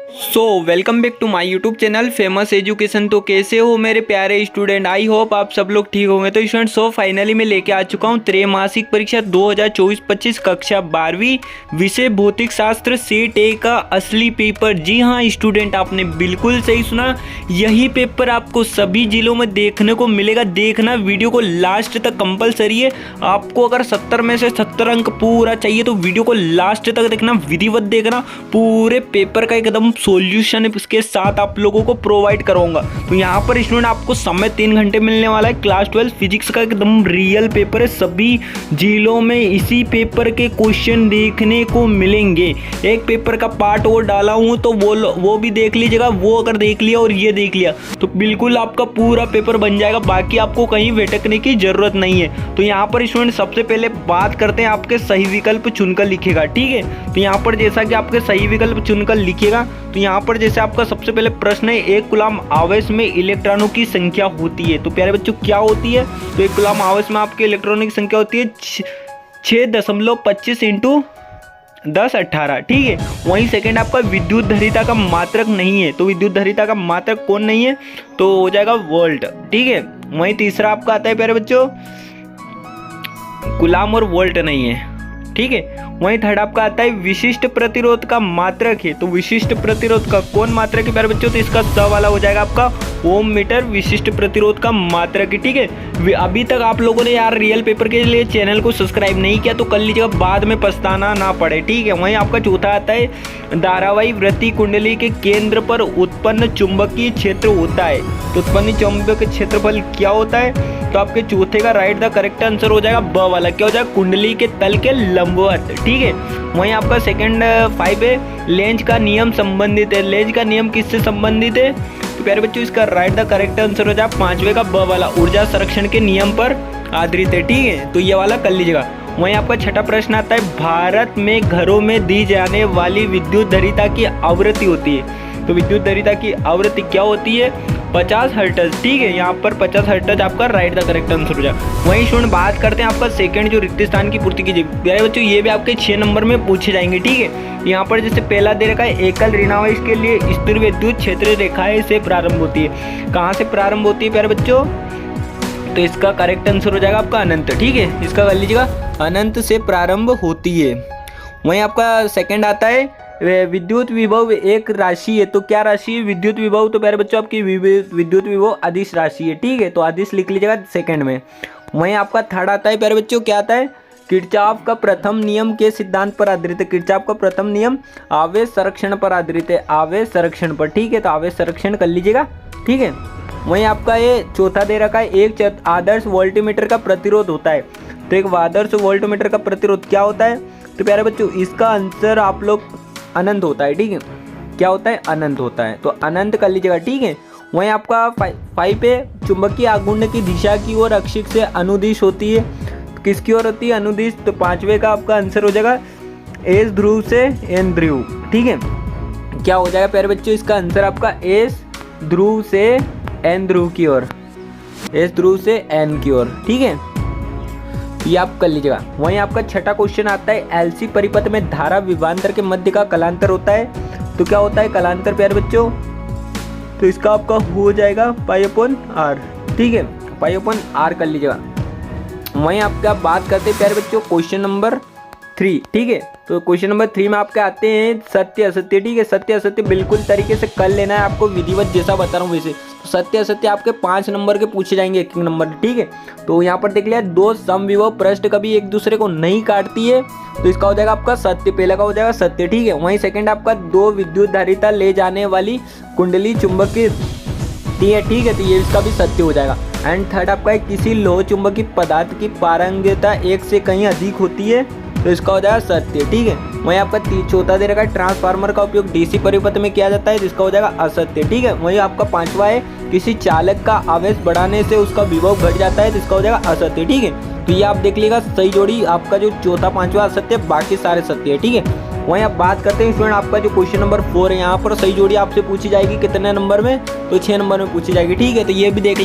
Welcome back to my YouTube channel famous education. तो कैसे हो मेरे प्यारे स्टूडेंट, आई होप आप सब लोग ठीक होंगे। तो स्टूडेंट फाइनली मैं लेके आ चुका हूँ त्रैमासिक परीक्षा 2024-25 कक्षा 12वीं विषय भौतिक शास्त्र सेट ए का असली पेपर। जी हाँ स्टूडेंट, आपने बिल्कुल सही सुना, यही पेपर आपको सभी जिलों में देखने को मिलेगा। देखना वीडियो को लास्ट तक कंपलसरी है। आपको अगर 70 में से 70 अंक पूरा चाहिए तो वीडियो को लास्ट तक देखना, विधिवत देखना। पूरे पेपर का एकदम सॉल्यूशन इसके साथ आप लोगों को प्रोवाइड करूंगा। तो यहाँ पर स्टूडेंट आपको समय 3 घंटे मिलने वाला है। क्लास 12 फिजिक्स का एकदम रियल पेपर है। सभी जिलों में इसी पेपर के क्वेश्चन देखने को मिलेंगे। एक पेपर का पार्ट और डाला हूँ तो वो भी देख लीजिएगा। वो अगर देख लिया और ये देख लिया तो बिल्कुल आपका पूरा पेपर बन जाएगा। बाकी आपको कहीं भटकने की जरूरत नहीं है। तो यहाँ पर स्टूडेंट सबसे पहले बात करते हैं आपके सही विकल्प चुनकर लिखेगा, ठीक है। तो यहाँ पर जैसा कि आपके सही विकल्प चुनकर लिखेगा तो यहाँ पर जैसे आपका सबसे पहले प्रश्न है, एक कूलम आवेश में इलेक्ट्रॉनों की संख्या होती है। तो प्यारे बच्चों क्या होती है? तो एक कूलम आवेश में आपके इलेक्ट्रॉनों की संख्या होती है 6.25 इंटू 1018, ठीक है। वहीं सेकंड आपका विद्युत धारिता का मात्रक नहीं है। तो विद्युत धारिता का मात्रक कौन नहीं है? तो हो जाएगा वोल्ट, ठीक है। वहीं तीसरा आपका आता है प्यारे बच्चों, कूलम और वोल्ट नहीं है, ठीक है। वहीं थर्ड आपका आता है विशिष्ट प्रतिरोध का मात्रक है। तो विशिष्ट प्रतिरोध का कौन मात्रक है प्यारे बच्चों? तो इसका स वाला हो जाएगा आपका ओम मीटर विशिष्ट प्रतिरोध का मात्रक है, ठीक है। अभी तक आप लोगों ने यार रियल पेपर के लिए चैनल को सब्सक्राइब नहीं किया तो कर लीजिएगा, बाद में पछताना ना पड़े, ठीक है। वहीं आपका चौथा आता है धारावाही वृत्ति कुंडली के केंद्र पर उत्पन्न चुंबकीय क्षेत्र होता है। तो उत्पन्न चुंबकीय क्षेत्रफल क्या होता है? तो आपके चौथे का राइट द करेक्ट आंसर हो जाएगा ब वाला। क्या हो जाएगा? कुंडली के तल के लंबवत, ठीक है। वहीं आपका सेकंड 5 है लेंज का नियम संबंधित है। लेंज का नियम किससे संबंधित है? तो प्यारे बच्चों इसका राइट द करेक्ट आंसर हो जाएगा 5वें का ब वाला, ऊर्जा संरक्षण के नियम पर आधारित है, ठीक है। तो ये वाला कर लीजिएगा। वहीं आपका छठा प्रश्न आता है भारत में घरों में दी जाने वाली विद्युत धारिता की आवृत्ति होती है। तो विद्युत धारिता की आवृत्ति क्या होती है? 50 हर्ट्ज, ठीक है। यहाँ पर 50 हर्ट्ज आपका राइट द करेक्ट आंसर हो जाए। वहीं स्टूडेंट बात करते हैं आपका सेकंड जो रिक्त स्थान की पूर्ति कीजिए। प्यारे बच्चों ये भी आपके 6 नंबर में पूछे जाएंगे, ठीक है। यहाँ पर जैसे पहला दे रखा है एकल ऋणावेश के लिए स्थिर विद्युत क्षेत्र रेखाएं से प्रारंभ होती है। कहाँ से प्रारंभ होती है प्यारे बच्चों? तो इसका करेक्ट आंसर हो जाएगा आपका अनंत, ठीक है। इसका कर लीजिएगा, अनंत से प्रारंभ होती है। वहीं आपका सेकंड आता है विद्युत विभव एक राशि है। तो क्या राशि है विद्युत विभव? तो प्यारे बच्चों आपकी विद्युत विभव अदिश राशि है, ठीक है। तो अदिश लिख लीजिएगा सेकंड में। वहीं आपका थर्ड आता है प्यारे बच्चों, क्या आता है? किरचॉफ का प्रथम नियम के सिद्धांत पर आधारित है। किरचॉफ का प्रथम नियम आवेश संरक्षण पर आधारित है, आवेश संरक्षण पर, ठीक है। तो आवेश संरक्षण कर लीजिएगा, ठीक है। वहीं आपका ये चौथा दे रखा है एक आदर्श वोल्टमीटर का प्रतिरोध होता है। तो एक आदर्श वोल्टमीटर का प्रतिरोध क्या होता है? तो प्यारे बच्चों इसका आंसर आप लोग अनंत होता है, ठीक है। क्या होता है? अनंत होता है। तो अनंत कर लीजिएगा, ठीक है। वहीं आपका 5 पे चुंबकीय आघूर्ण की दिशा की ओर अक्षिक से अनुदिश होती है। किसकी ओर होती है? अनुदिश। तो 5वें का आपका आंसर हो जाएगा एस ध्रुव से एन ध्रुव, ठीक है। क्या हो जाएगा प्यारे बच्चों? इसका आंसर आपका एस ध्रुव से एन ध्रुव की ओर, एस ध्रुव से एन की ओर, ठीक है। ये आप कर लीजिएगा। वहीं आपका छठा क्वेश्चन आता है एलसी परिपथ में धारा विभवांतर के मध्य का कलांतर होता है। तो क्या होता है कलांतर प्यारे बच्चों? तो इसका आपका हो जाएगा π/r, ठीक है। π/r कर लीजिएगा। वहीं आपका बात करते हैं प्यारे बच्चों क्वेश्चन नंबर 3, ठीक है। तो क्वेश्चन नंबर 3 में आपके आते हैं सत्य असत्य, ठीक है। सत्य असत्य बिल्कुल तरीके से कर लेना है आपको, विधिवत जैसा बता रहा हूँ वैसे। तो सत्य असत्य आपके 5 नंबर के पूछे जाएंगे, एक नंबर, ठीक है। तो यहाँ पर देख लिया, दो समविभव पृष्ठ कभी एक दूसरे को नहीं काटती है। तो इसका हो जाएगा आपका सत्य, पहला का हो जाएगा सत्य, ठीक है। वहीं सेकंड आपका दो विद्युत धारिता ले जाने वाली कुंडली चुंबकीय, ठीक है। तो ये इसका भी सत्य हो जाएगा। एंड थर्ड आपका है किसी लोह चुंबकीय पदार्थ की पारंगता एक से कहीं अधिक होती है। तो इसका हो जाएगा सत्य, ठीक है। वहीं आपका चौथा दे रखा है ट्रांसफार्मर का उपयोग डीसी परिपथ में किया जाता है। जिसका हो जाएगा असत्य, ठीक है। वहीं आपका 5वां है किसी चालक का आवेश बढ़ाने से उसका विभव घट जाता है। तो इसका हो जाएगा असत्य, ठीक है। तो ये आप देख लीजिएगा सही जोड़ी आपका जो चौथा 5वां असत्य, बाकी सारे सत्य है, ठीक है। वहीं आप बात करते हैं स्टूडेंट आपका जो क्वेश्चन नंबर 4 है, यहाँ पर सही जोड़ी आपसे पूछी जाएगी कितने नंबर में? तो 6 नंबर में पूछी जाएगी, ठीक है। तो ये भी देख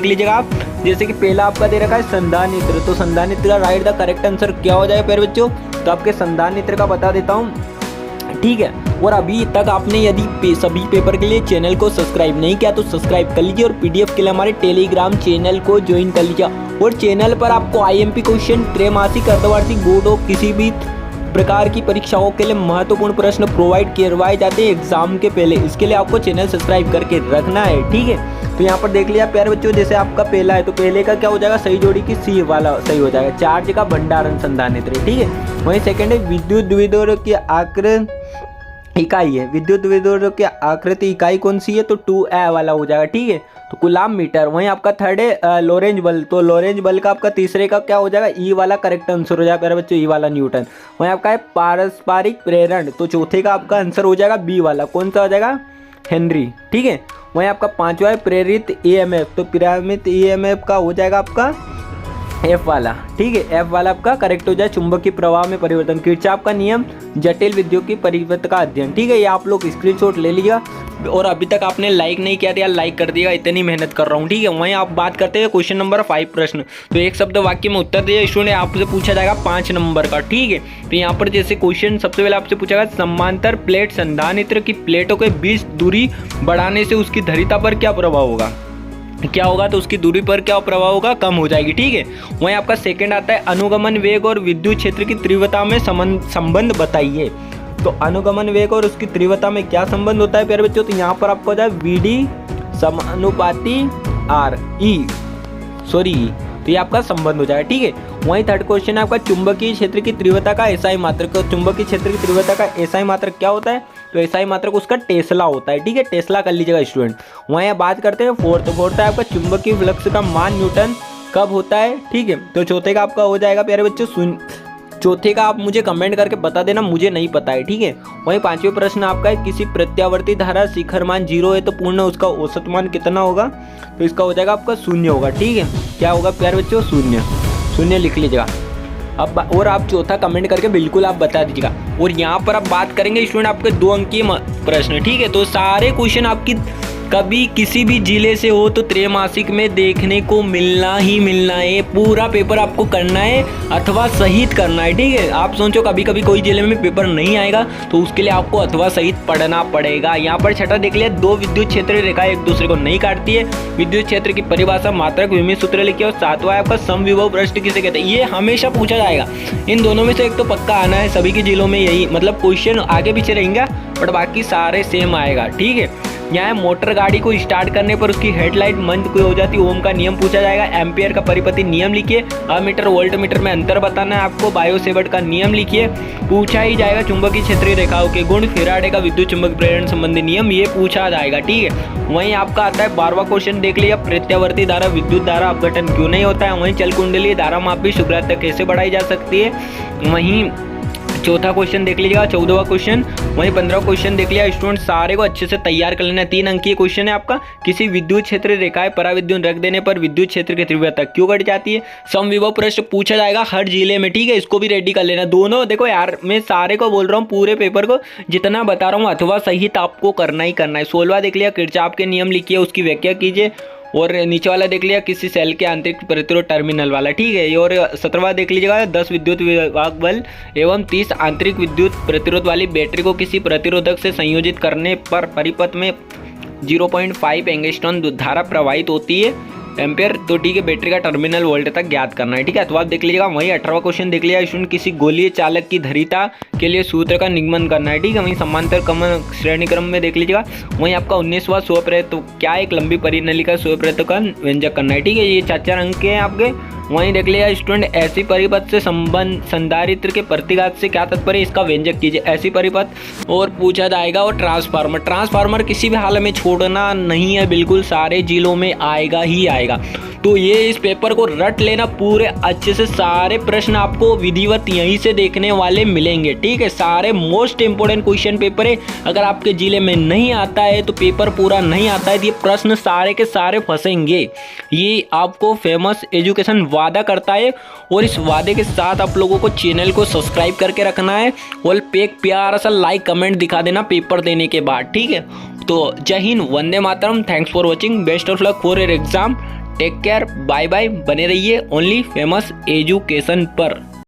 लीजिएगा आप। जैसे कि पहला आपका दे रखा है संधानित्र। तो संधानित्र का राइट द करेक्ट आंसर क्या हो जाएगा प्यारे बच्चों? तो आपके संधानित्र का बता देता हूँ, ठीक है। और अभी तक आपने यदि सभी पेपर के लिए चैनल को सब्सक्राइब नहीं किया तो सब्सक्राइब कर लीजिए और पीडीएफ के लिए हमारे टेलीग्राम चैनल को ज्वाइन कर लीजिए। और चैनल पर आपको आईएमपी क्वेश्चन, त्रैमासिक, अर्धवार्षिक, बोर्ड और किसी भी प्रकार की परीक्षाओं के लिए महत्वपूर्ण प्रश्न प्रोवाइड करवाए जाते हैं एग्जाम के पहले। इसके लिए आपको चैनल सब्सक्राइब करके रखना है, ठीक है। तो यहाँ पर देख लिया प्यारे बच्चों, जैसे आपका पहला है तो पहले का क्या हो जाएगा, सही जोड़ी की सी वाला सही हो जाएगा, चार्ज का भंडारण संधारित्र, ठीक है। वहीं सेकंड है विद्युत द्विध्रुव की आकृति इकाई है, विद्युत द्विध्रुव की आकृति इकाई कौन सी है, तो 2A वाला हो जाएगा, ठीक है, तो कूलाम मीटर। वहीं आपका थर्ड है लोरेंज बल, तो लोरेंज बल का आपका तीसरे का क्या हो जाएगा, ई वाला करेक्ट आंसर हो जाएगा प्यारे बच्चों, ई वाला न्यूटन। वहीं आपका है पारस्परिक प्रेरण, तो चौथे का आपका आंसर हो जाएगा बी वाला, कौन सा हो जाएगा, हेनरी, ठीक है। वहीं आपका पांचवा है प्रेरित ईएमएफ, तो प्रेरित ईएमएफ का हो जाएगा आपका एफ वाला, ठीक है, एफ वाला आपका करेक्ट हो जाए, चुंबकीय प्रवाह में परिवर्तन, किरचॉफ का नियम, जटिल विद्युत की परिवर्तन का अध्ययन, ठीक है। ये आप लोग स्क्रीनशॉट ले लीजिएगा। और अभी तक आपने लाइक नहीं किया तो यार लाइक कर दिएगा, इतनी मेहनत कर रहा हूँ, ठीक है। वहीं आप बात करते हैं क्वेश्चन नंबर 5 प्रश्न, तो एक शब्द वाक्य में उत्तर दिए स्टूडेंट, आपसे पूछा जाएगा 5 नंबर का, ठीक है। तो यहाँ पर जैसे क्वेश्चन सबसे पहले आपसे पूछा जाएगा, समांतर प्लेट संधारित्र की प्लेटों के बीच दूरी बढ़ाने से उसकी धरीता पर क्या प्रभाव होगा, क्या होगा, तो उसकी दूरी पर क्या प्रभाव होगा, कम हो जाएगी, ठीक है। वहीं आपका सेकंड आता है अनुगमन वेग और विद्युत क्षेत्र की तीव्रता में संबंध बताइए, तो अनुगमन वेग और उसकी तीव्रता में क्या संबंध होता है प्यारे बच्चों, तो यहाँ पर आपको हो जाए VD समानुपाती RE, तो ये आपका संबंध हो जाएगा, ठीक है। वहीं थर्ड क्वेश्चन है आपका चुंबकीय क्षेत्र की तीव्रता का एसआई मात्रक, तो चुंबकीय क्षेत्र की तीव्रता का एसआई मात्रक क्या होता है, तो एसआई मात्रक उसका टेस्ला होता है, ठीक है, टेस्ला कर लीजिएगा स्टूडेंट। वहीं बात करते हैं फोर्थ है आपका चुंबकीय फ्लक्स का मान न्यूटन कब होता है, ठीक है। तो चौथे का आपका हो जाएगा प्यारे बच्चों चौथे का आप मुझे कमेंट करके बता देना, मुझे नहीं पता है, ठीक है। वहीं पांचवें प्रश्न आपका है किसी प्रत्यावर्ती धारा शिखर मान 0 है तो पूर्ण उसका औसत मान कितना होगा, तो इसका हो जाएगा आपका 0 होगा, ठीक है। क्या होगा प्यारे बच्चों, 0 लिख लीजिएगा। अब और आप चौथा कमेंट करके बिल्कुल आप बता दीजिएगा। और यहाँ पर आप बात करेंगे स्टूडेंट आपके 2 अंकीय प्रश्न, ठीक है। तो सारे क्वेश्चन आपकी कभी किसी भी जिले से हो तो त्रैमासिक में देखने को मिलना ही मिलना है, पूरा पेपर आपको करना है अथवा सहित करना है, ठीक है। आप सोचो कभी कभी कोई जिले में पेपर नहीं आएगा तो उसके लिए आपको अथवा सहित पढ़ना पड़ेगा। यहाँ पर छठा देख लिया, 2 विद्युत क्षेत्र रेखा एक दूसरे को नहीं काटती है, विद्युत क्षेत्र की परिभाषा मात्रक विमित सूत्र लिखिए। और सातवां आपका समविभव पृष्ठ किसे कहते हैं, ये हमेशा पूछा जाएगा। इन दोनों में से एक तो पक्का आना है, सभी के जिलों में यही मतलब क्वेश्चन आगे पीछे रहेंगे बट बाकी सारे सेम आएगा, ठीक है। यहाँ मोटर गाड़ी को स्टार्ट करने पर उसकी हेडलाइट मंद क्यों हो जाती है, ओम का नियम पूछा जाएगा। एम्पियर का परिपति नियम लिखिए। अमीटर वोल्ट मीटर में अंतर बताना है आपको। बायो सेवर्ट का नियम लिखिए, पूछा ही जाएगा। चुंबकीय क्षेत्रीय रेखाओं के गुण, फैराडे का विद्युत चुंबक प्रेरण संबंधी नियम, ये पूछा जाएगा, ठीक है। वहीं आपका आता है 12वां क्वेश्चन देख लिया, प्रत्यावर्ती धारा विद्युत धारा अपघटन क्यों नहीं होता है। वहीं चल कुंडली धारा मापी शुक्रात कैसे बढ़ाई जा सकती है। वहीं चौथा क्वेश्चन देख लीजिएगा, 14वां क्वेश्चन। वहीं 15वां क्वेश्चन देख लिया स्टूडेंट, सारे को अच्छे से तैयार कर लेना। 3 अंकीय क्वेश्चन है आपका, किसी विद्युत क्षेत्र रेखाएं पराविद्युत रख देने पर विद्युत क्षेत्र की तीव्रता क्यों घट जाती है। समविभव प्रश्न पूछा जाएगा हर जिले में, ठीक है, इसको भी रेडी कर लेना। दोनों देखो यार, मैं सारे को बोल रहा हूँ, पूरे पेपर को जितना बता रहा हूँ अथवा सहित आपको करना ही करना है। 16वां देख लिया, किरचॉफ के नियम लिखिए, उसकी व्याख्या कीजिए। और नीचे वाला देख लिया, किसी सेल के आंतरिक प्रतिरोध टर्मिनल वाला, ठीक है। और 17वां देख लीजिएगा, 10 विद्युत विभाग बल एवं 30 आंतरिक विद्युत प्रतिरोध वाली बैटरी को किसी प्रतिरोधक से संयोजित करने पर परिपथ में 0.5 एंगस्ट्रॉन धारा प्रवाहित होती है एम्पियर, तो ठीक है, बैटरी का टर्मिनल वोल्ट तक ज्ञात करना है, ठीक है। तो आप देख लीजिएगा। वहीं 18वां क्वेश्चन देख लिया स्टूडेंट, किसी गोलीय चालक की धरीता के लिए सूत्र का निगमन करना है, ठीक है। वहीं समांतर क्रम श्रेणी क्रम में देख लीजिएगा। वहीं आपका 19वां स्वप्रयत्न, तो क्या एक लंबी परिनलिका स्वप्रयत्न का व्यंजक करना है, ठीक है। ये 4 अंक के हैं आपके। वहीं देख लिया स्टूडेंट, ऐसी परिपथ से संबंध संधारित्र के प्रतिघात से क्या तात्पर्य, इसका व्यंजक कीजिए। ऐसी परिपथ और पूछा जाएगा। और ट्रांसफार्मर किसी भी हाल में छोड़ना नहीं है, बिल्कुल सारे जिलों में आएगा ही आएगा। तो ये इस पेपर को रट लेना पूरे अच्छे से, सारे प्रश्न आपको विधिवत यहीं से देखने वाले मिलेंगे, ठीक है। सारे मोस्ट इंपोर्टेंट क्वेश्चन पेपर है, अगर आपके जिले में नहीं आता है तो पेपर पूरा नहीं आता है, तो ये प्रश्न सारे के सारे फंसेंगे। ये आपको फेमस एजुकेशन वादा करता है। और इस वादे के साथ आप लोगों को चैनल को सब्सक्राइब करके रखना है और एक प्यारा सा लाइक कमेंट दिखा देना पेपर देने के बाद, ठीक है। तो जय हिंद, वंदे मातरम, thanks for watching, best of luck for your exam, take care, bye bye, बने रहिए ओनली फेमस एजुकेशन पर।